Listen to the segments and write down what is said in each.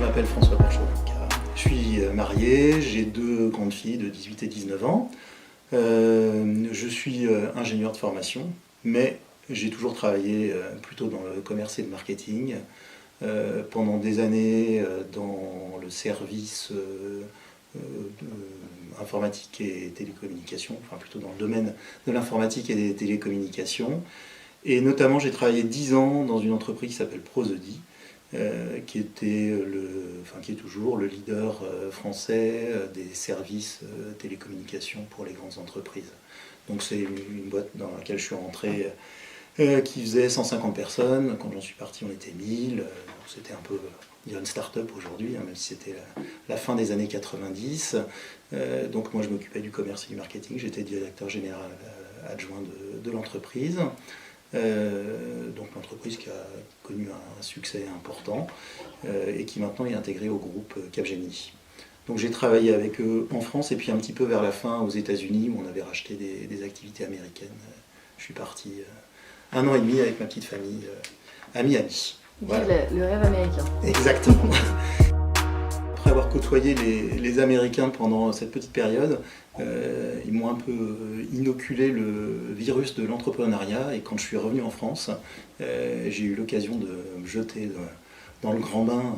m'appelle François Porchovaca. Je suis marié, j'ai 2 grandes filles de 18 et 19 ans. Je suis ingénieur de formation, mais j'ai toujours travaillé plutôt dans le commerce et le marketing. Pendant des années dans le service informatique et télécommunications, enfin plutôt dans le domaine de l'informatique et des télécommunications. Et notamment, j'ai travaillé 10 ans dans une entreprise qui s'appelle Prosody, qui est toujours le leader français des services télécommunications pour les grandes entreprises. Donc c'est une boîte dans laquelle je suis rentré qui faisait 150 personnes. Quand j'en suis parti, on était 1000. C'était un peu une start-up aujourd'hui, même si c'était la fin des années 90. Donc moi, je m'occupais du commerce et du marketing. J'étais directeur général adjoint de l'entreprise. Donc l'entreprise qui a connu un succès important et qui maintenant est intégrée au groupe Capgemini. Donc j'ai travaillé avec eux en France et puis un petit peu vers la fin aux États-Unis où on avait racheté des activités américaines. Je suis parti 1 an et demi avec ma petite famille à Miami. Voilà. Le rêve américain. Exactement. Après avoir côtoyé les Américains pendant cette petite période, ils m'ont un peu inoculé le virus de l'entrepreneuriat et quand je suis revenu en France, j'ai eu l'occasion de me jeter dans le grand bain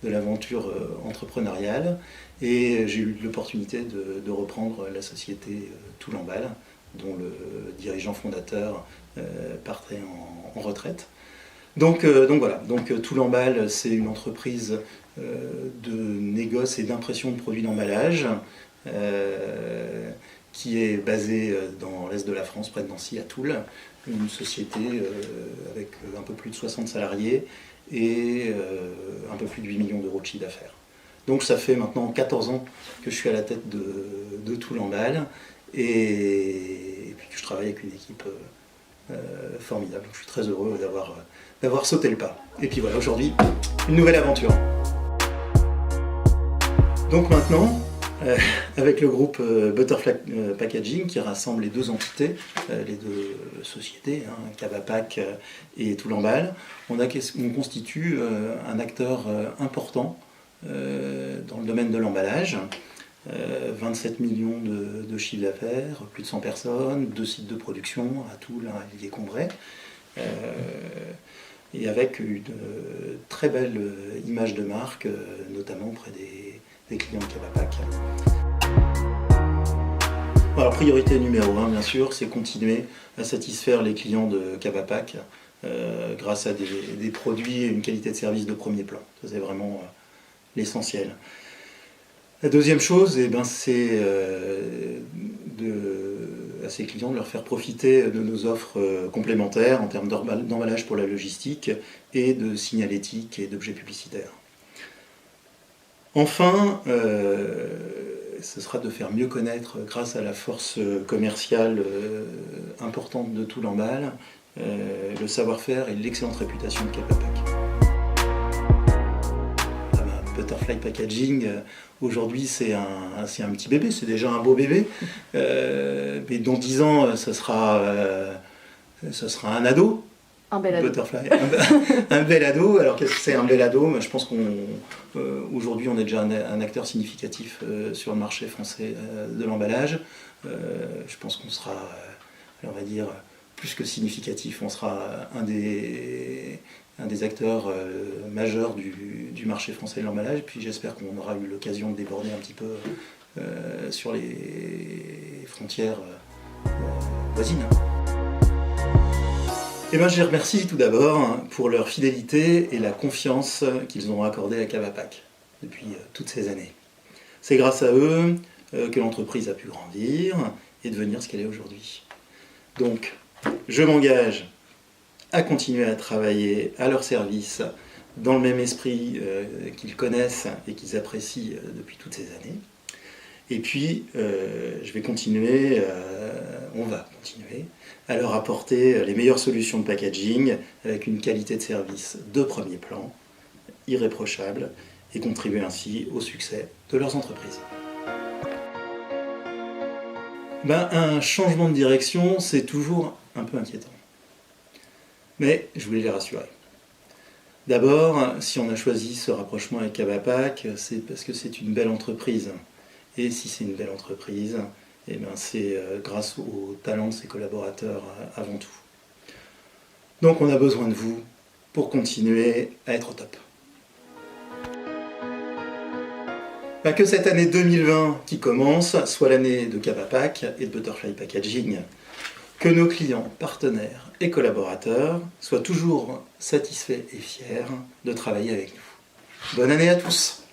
de l'aventure entrepreneuriale et j'ai eu l'opportunité de reprendre la société Toul-en-Bâle, dont le dirigeant fondateur partait en retraite. Donc voilà, Toul-en-Bâle, c'est une entreprise de négoce et d'impression de produits d'emballage qui est basée dans l'est de la France, près de Nancy, à Toul. Une société avec un peu plus de 60 salariés et un peu plus de 8 millions d'euros de chiffre d'affaires. Donc ça fait maintenant 14 ans que je suis à la tête de Toul-en-Bâle et puis que je travaille avec une équipe formidable. Donc je suis très heureux d'avoir sauté le pas. Et puis voilà, aujourd'hui, une nouvelle aventure. Donc maintenant, avec le groupe Butterfly Packaging qui rassemble les 2 entités, les 2 sociétés, Cavapack et Toul-en-Bâle, on constitue un acteur important dans le domaine de l'emballage. 27 millions de chiffre d'affaires, plus de 100 personnes, 2 sites de production à Toul, à Villiers-Combray, et avec une très belle image de marque, notamment auprès des clients de Cavapack. Alors, priorité numéro 1, bien sûr, c'est continuer à satisfaire les clients de Cavapack grâce à des produits et une qualité de service de premier plan. Ça, c'est vraiment l'essentiel. La deuxième chose, c'est à ces clients de leur faire profiter de nos offres complémentaires en termes d'emballage pour la logistique et de signalétique et d'objets publicitaires. Enfin, ce sera de faire mieux connaître, grâce à la force commerciale importante de Toul-en-Bâle, le savoir-faire et l'excellente réputation de Cavapack. Butterfly Packaging, aujourd'hui c'est un petit bébé, c'est déjà un beau bébé, mais dans 10 ans ce sera un ado. Un bel ado. Butterfly, un bel ado. Alors qu'est-ce que c'est un bel ado? Je pense qu'aujourd'hui on est déjà un acteur significatif sur le marché français de l'emballage. Je pense qu'on sera, on va dire, plus que significatif, on sera un des acteurs majeurs du marché français de l'emballage. Puis j'espère qu'on aura eu l'occasion de déborder un petit peu sur les frontières voisines. Je les remercie tout d'abord pour leur fidélité et la confiance qu'ils ont accordée à Cavapack depuis toutes ces années. C'est grâce à eux que l'entreprise a pu grandir et devenir ce qu'elle est aujourd'hui. Donc, je m'engage à continuer à travailler à leur service dans le même esprit qu'ils connaissent et qu'ils apprécient depuis toutes ces années. Et puis, on va continuer à leur apporter les meilleures solutions de packaging avec une qualité de service de premier plan, irréprochable, et contribuer ainsi au succès de leurs entreprises. Un changement de direction, c'est toujours un peu inquiétant. Mais je voulais les rassurer. D'abord, si on a choisi ce rapprochement avec Cavapac, c'est parce que c'est une belle entreprise. Et si c'est une belle entreprise, eh bien c'est grâce au talent de ses collaborateurs avant tout. Donc on a besoin de vous pour continuer à être au top. Que cette année 2020 qui commence soit l'année de Cavapac et de Butterfly Packaging. Que nos clients, partenaires et collaborateurs soient toujours satisfaits et fiers de travailler avec nous. Bonne année à tous!